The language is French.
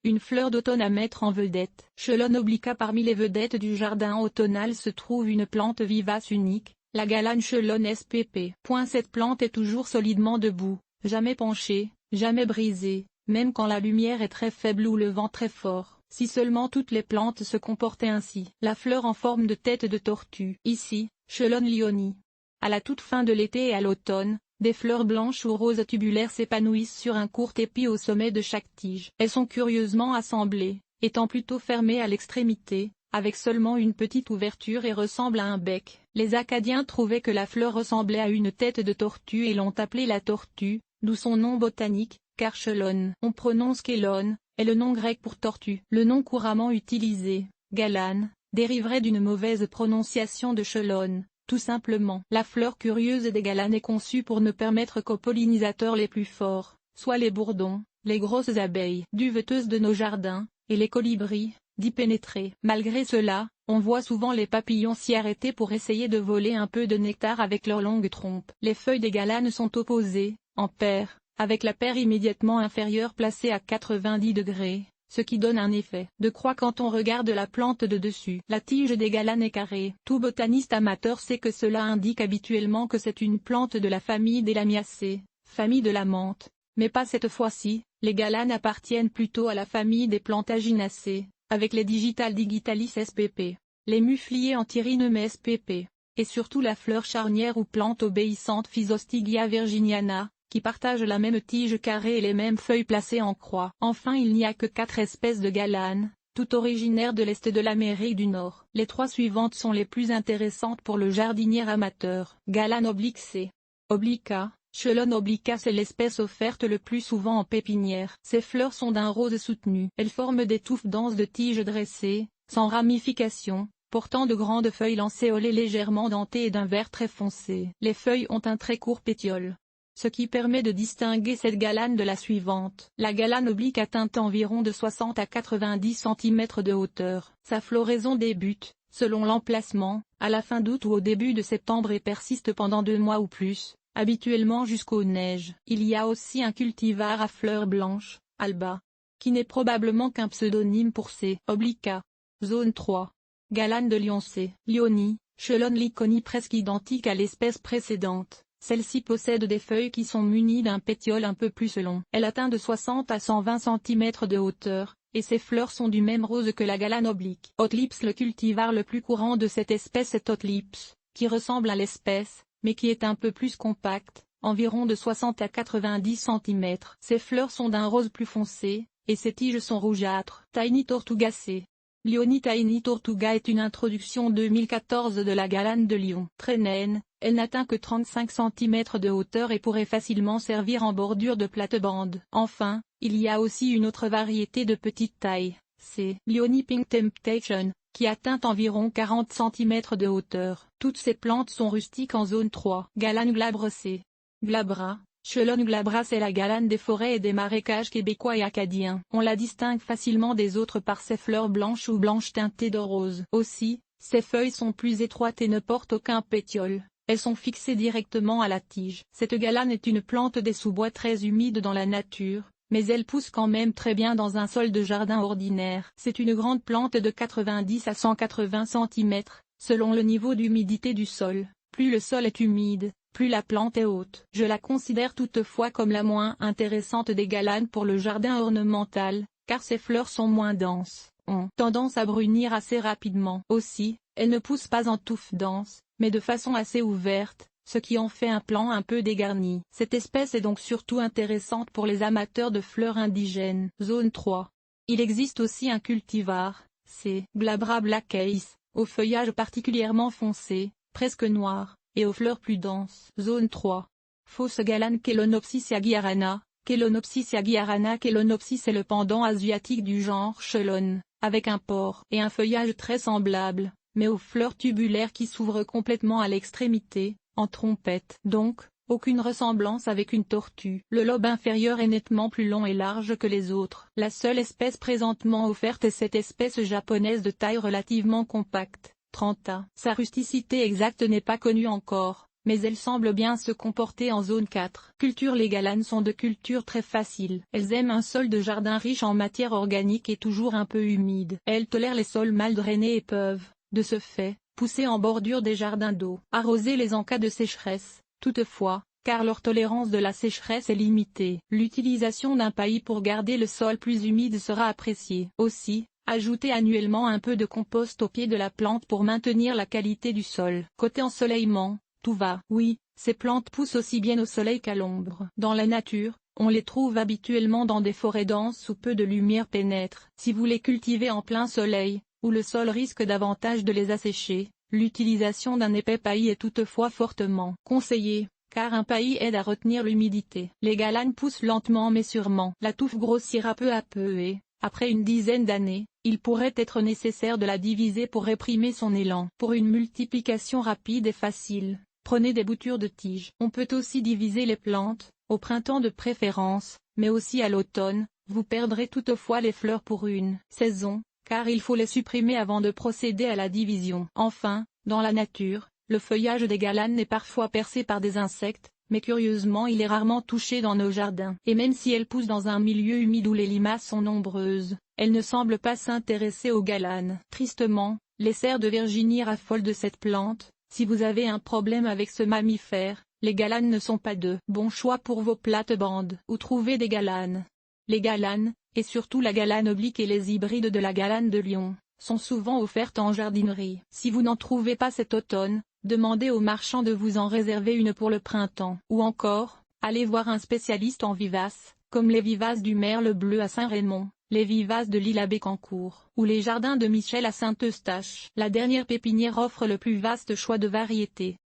une fleur d'automne à mettre en vedette. Chelone obliqua. Parmi les vedettes du jardin automnal se trouve une plante vivace unique, la galane Chelone spp. Cette plante est toujours solidement debout, jamais penchée, jamais brisée, même quand la lumière est très faible ou le vent très fort. Si seulement toutes les plantes se comportaient ainsi. La fleur en forme de tête de tortue. Ici, Chelone lyonii. À la toute fin de l'été et à l'automne, des fleurs blanches ou roses tubulaires s'épanouissent sur un court épi au sommet de chaque tige. Elles sont curieusement assemblées, étant plutôt fermées à l'extrémité, avec seulement une petite ouverture et ressemblent à un bec. Les Acadiens trouvaient que la fleur ressemblait à une tête de tortue et l'ont appelée la tortue, d'où son nom botanique, car Chelone, on prononce Kélone, est le nom grec pour tortue. Le nom couramment utilisé, galane, dériverait d'une mauvaise prononciation de Chelone. Tout simplement. La fleur curieuse des galanes est conçue pour ne permettre qu'aux pollinisateurs les plus forts, soit les bourdons, les grosses abeilles duveteuses de nos jardins, et les colibris, d'y pénétrer. Malgré cela, on voit souvent les papillons s'y arrêter pour essayer de voler un peu de nectar avec leurs longues trompes. Les feuilles des galanes sont opposées, en paires, avec la paire immédiatement inférieure placée à 90 degrés. Ce qui donne un effet de croix quand on regarde la plante de dessus. La tige des galanes est carrée. Tout botaniste amateur sait que cela indique habituellement que c'est une plante de la famille des Lamiacées, famille de la menthe, mais pas cette fois-ci. Les galanes appartiennent plutôt à la famille des Plantaginacées, avec les Digitalis spp, les Muflier Antirrhinum spp, et surtout la fleur charnière ou plante obéissante Physostygia virginiana, qui partagent la même tige carrée et les mêmes feuilles placées en croix. Enfin, il n'y a que 4 espèces de galanes, toutes originaires de l'Est de l'Amérique du Nord. Les 3 suivantes sont les plus intéressantes pour le jardinier amateur. Galane oblique obliqua. Chelone obliqua, c'est l'espèce offerte le plus souvent en pépinière. Ses fleurs sont d'un rose soutenu. Elles forment des touffes denses de tiges dressées, sans ramification, portant de grandes feuilles lancéolées légèrement dentées et d'un vert très foncé. Les feuilles ont un très court pétiole, ce qui permet de distinguer cette galane de la suivante. La galane oblique atteint environ de 60 à 90 cm de hauteur. Sa floraison débute, selon l'emplacement, à la fin d'août ou au début de septembre et persiste pendant 2 mois ou plus, habituellement jusqu'aux neiges. Il y a aussi un cultivar à fleurs blanches, Alba, qui n'est probablement qu'un pseudonyme pour C. obliqua. Zone 3. Galane de Lyonsée. Lyonii, Chelone lyconie presque identique à l'espèce précédente. Celle-ci possède des feuilles qui sont munies d'un pétiole un peu plus long. Elle atteint de 60 à 120 cm de hauteur, et ses fleurs sont du même rose que la galane oblique. Hotlips. Le cultivar le plus courant de cette espèce est Hotlips, qui ressemble à l'espèce, mais qui est un peu plus compacte, environ de 60 à 90 cm. Ses fleurs sont d'un rose plus foncé, et ses tiges sont rougeâtres. Tiny Tortugacée. Lyonii Tiny Tortuga est une introduction 2014 de la galane de Lyon. Très naine, elle n'atteint que 35 cm de hauteur et pourrait facilement servir en bordure de plate-bande. Enfin, il y a aussi une autre variété de petite taille, c'est Lyonii Pink Temptation, qui atteint environ 40 cm de hauteur. Toutes ces plantes sont rustiques en zone 3. Galane glabracée. Glabra. Chelone glabra, c'est la galane des forêts et des marécages québécois et acadiens. On la distingue facilement des autres par ses fleurs blanches ou blanches teintées de rose. Aussi, ses feuilles sont plus étroites et ne portent aucun pétiole. Elles sont fixées directement à la tige. Cette galane est une plante des sous-bois très humides dans la nature, mais elle pousse quand même très bien dans un sol de jardin ordinaire. C'est une grande plante de 90 à 180 cm, selon le niveau d'humidité du sol. Plus le sol est humide, plus la plante est haute. Je la considère toutefois comme la moins intéressante des galanes pour le jardin ornemental, car ses fleurs sont moins denses, ont tendance à brunir assez rapidement. Aussi, elle ne pousse pas en touffes denses, mais de façon assez ouverte, ce qui en fait un plant un peu dégarni. Cette espèce est donc surtout intéressante pour les amateurs de fleurs indigènes. Zone 3. Il existe aussi un cultivar, c'est Glabra Blackcase, au feuillage particulièrement foncé, presque noir, et aux fleurs plus denses. Zone 3. Fausse galane Kelonopsis aguiarana. Kelonopsis aguiarana. Kelonopsis est le pendant asiatique du genre Chelone, avec un port et un feuillage très semblable, mais aux fleurs tubulaires qui s'ouvrent complètement à l'extrémité, en trompette. Donc, aucune ressemblance avec une tortue. Le lobe inférieur est nettement plus long et large que les autres. La seule espèce présentement offerte est cette espèce japonaise de taille relativement compacte, 30 A. Sa rusticité exacte n'est pas connue encore, mais elles semblent bien se comporter en zone 4. Culture. Les galanes sont de culture très facile. Elles aiment un sol de jardin riche en matière organique et toujours un peu humide. Elles tolèrent les sols mal drainés et peuvent, de ce fait, pousser en bordure des jardins d'eau. Arrosez-les en cas de sécheresse, toutefois, car leur tolérance de la sécheresse est limitée. L'utilisation d'un paillis pour garder le sol plus humide sera appréciée. Aussi, ajoutez annuellement un peu de compost au pied de la plante pour maintenir la qualité du sol. Côté ensoleillement, tout va. Oui, ces plantes poussent aussi bien au soleil qu'à l'ombre. Dans la nature, on les trouve habituellement dans des forêts denses où peu de lumière pénètre. Si vous les cultivez en plein soleil, où le sol risque davantage de les assécher, l'utilisation d'un épais paillis est toutefois fortement conseillée, car un paillis aide à retenir l'humidité. Les galanes poussent lentement mais sûrement. La touffe grossira peu à peu et, après une dizaine d'années, il pourrait être nécessaire de la diviser pour réprimer son élan. Pour une multiplication rapide et facile, prenez des boutures de tiges. On peut aussi diviser les plantes, au printemps de préférence, mais aussi à l'automne. Vous perdrez toutefois les fleurs pour une saison, car il faut les supprimer avant de procéder à la division. Enfin, dans la nature, le feuillage des galanes est parfois percé par des insectes, mais curieusement il est rarement touché dans nos jardins. Et même si elles poussent dans un milieu humide où les limaces sont nombreuses, elles ne semblent pas s'intéresser aux galanes. Tristement, les cerfs de Virginie raffolent de cette plante. Si vous avez un problème avec ce mammifère, les galanes ne sont pas de bons choix pour vos plates-bandes. Où trouver des galanes? Les galanes, et surtout la galane oblique et les hybrides de la galane de Lyon, sont souvent offertes en jardinerie. Si vous n'en trouvez pas cet automne, demandez au marchand de vous en réserver une pour le printemps. Ou encore, allez voir un spécialiste en vivaces, comme les vivaces du Merle bleu à Saint-Raymond, les vivaces de l'île à Bécancour, ou les jardins de Michel à Saint-Eustache. La dernière pépinière offre le plus vaste choix de variétés.